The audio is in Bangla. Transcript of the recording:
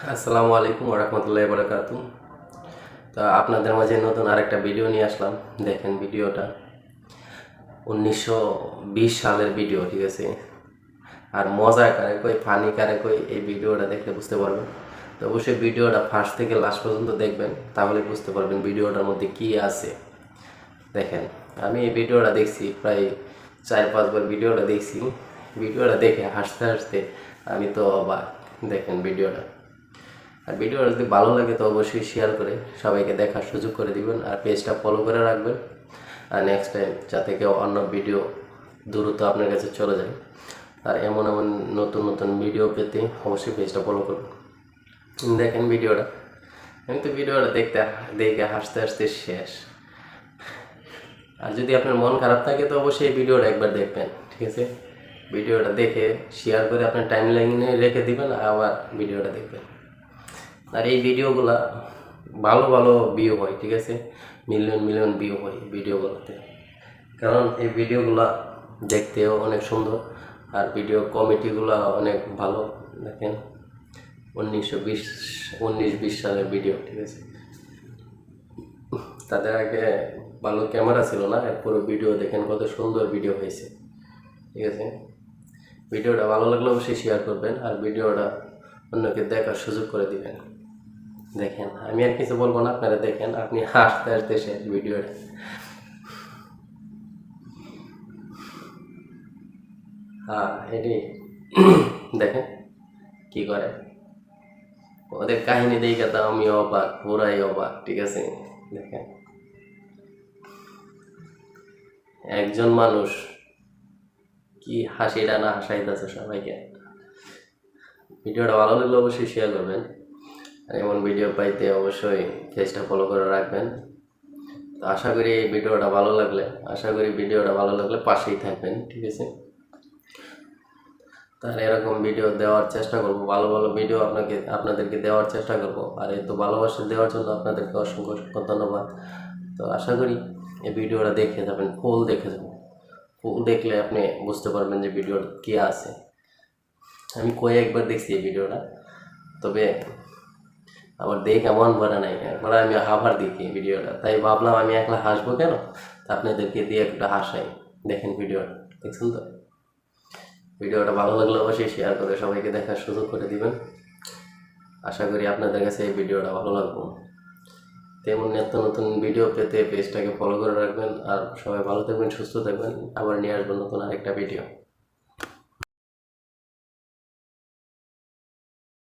আসসালামু আলাইকুম ওয়া রাহমাতুল্লাহি ওয়া বারাকাতুহু। তো আপনাদের মাঝে নতুন আরেকটা ভিডিও নিয়ে আসলাম। দেখেন ভিডিওটা 1920 সালের ভিডিও, ঠিক আছে। আর মজা কারে কই, ফানি কারে কই, এই ভিডিওটা দেখলে বুঝতে পারবেন। তো অবশ্যই ভিডিওটা ফার্স্ট থেকে লাস্ট পর্যন্ত দেখবেন, তাহলে বুঝতে পারবেন ভিডিওটার মধ্যে কি আছে। দেখেন, আমি এই ভিডিওটা দেখছি প্রায় 4-5 বার ভিডিওটা দেখছি। ভিডিওটা দেখে হাসতে হাসতে আমি তো অবাক। দেখেন ভিডিওটা। আর ভিডিওটা যদি ভালো লাগে তো অবশ্যই শেয়ার করে সবাইকে দেখার সুযোগ করে দিবেন, আর পেজটা ফলো করে রাখবেন। আর নেক্সট টাইম যাতে কেউ অন্য ভিডিও দ্রুত আপনার কাছে চলে যায়, আর এমন এমন নতুন নতুন ভিডিও পেতে অবশ্যই পেজটা ফলো করুন। দেখেন ভিডিওটা, আমি তো ভিডিওটা দেখে হাসতে হাসতে শেষ। আর যদি আপনার মন খারাপ থাকে তো অবশ্যই এই ভিডিওটা একবার দেখবেন, ঠিক আছে। ভিডিওটা দেখে শেয়ার করে আপনার টাইম লাইনে রেখে দিবেন, আবার ভিডিওটা দেখবেন। আর এই ভিডিওগুলা ভালো ভালো ভিউ হয়, ঠিক আছে। মিলিয়ন মিলিয়ন ভিউ হয় ভিডিওগুলোতে, কারণ এই ভিডিওগুলা দেখতেও অনেক সুন্দর, আর ভিডিও কমেডিগুলো অনেক ভালো। দেখেন 1920 সালের ভিডিও, ঠিক আছে। তাদের আগে ভালো ক্যামেরা ছিল না, এরপরে ভিডিও দেখেন কত সুন্দর ভিডিও হয়েছে, ঠিক আছে। ভিডিওটা ভালো লাগলে অবশ্যই শেয়ার করবেন, আর ভিডিওটা অন্যকে দেখার সুযোগ করে দিবেন। দেখেন, আমি আর কিছু বলবো না, আপনারা দেখেন, আপনি হাসতে হাসতে শেষ ভিডিওটা। হ্যাঁ, এটি দেখেন কি করে, ওদের কাহিনী দেখে তো আমি অবাক, পুরাই অবাক, ঠিক আছে। দেখেন, একজন মানুষ কি হাসিটা না হাসাইতেছে সবাইকে। ভিডিওটা ভালো লাগলে অবশ্যই শেয়ার করবেন, আর এমন ভিডিও পাইতে অবশ্যই পেজটা ফলো করে রাখবেন। তো আশা করি ভিডিওটা ভালো লাগলে পাশেই থাকবেন, ঠিক আছে। তাহলে এরকম ভিডিও দেওয়ার চেষ্টা করব, ভালো ভালো ভিডিও আপনাদেরকে দেওয়ার চেষ্টা করব। আর এই তো ভালোবাসা দেওয়ার জন্য আপনাদেরকে অসংখ্য অসংখ্য ধন্যবাদ। তো আশা করি এই ভিডিওটা দেখে যাবেন, ফুল দেখে যাবেন। ফুল দেখলে আপনি বুঝতে পারবেন যে ভিডিওটা কী আছে। আমি কয়েকবার দেখছি এই ভিডিওটা, তবে আমার দেখে মন ভরে নাই, একবার আমি আবার দেখি ভিডিওটা, তাই ভাবলাম আমি একলা হাসবো কেন, তা আপনাদেরকে দিয়ে একটা হাসাই। দেখেন ভিডিওটা, দেখছেন তো। ভিডিওটা ভালো লাগলে অবশ্যই শেয়ার করে সবাইকে দেখার সুযোগ করে দিবেন। আশা করি আপনাদের কাছে এই ভিডিওটা ভালো লাগবে। তেমন নিত্য নতুন ভিডিও পেতে পেজটাকে ফলো করে রাখবেন, আর সবাই ভালো থাকবেন, সুস্থ থাকবেন। আবার নিয়ে আসবেন নতুন আরেকটা ভিডিও।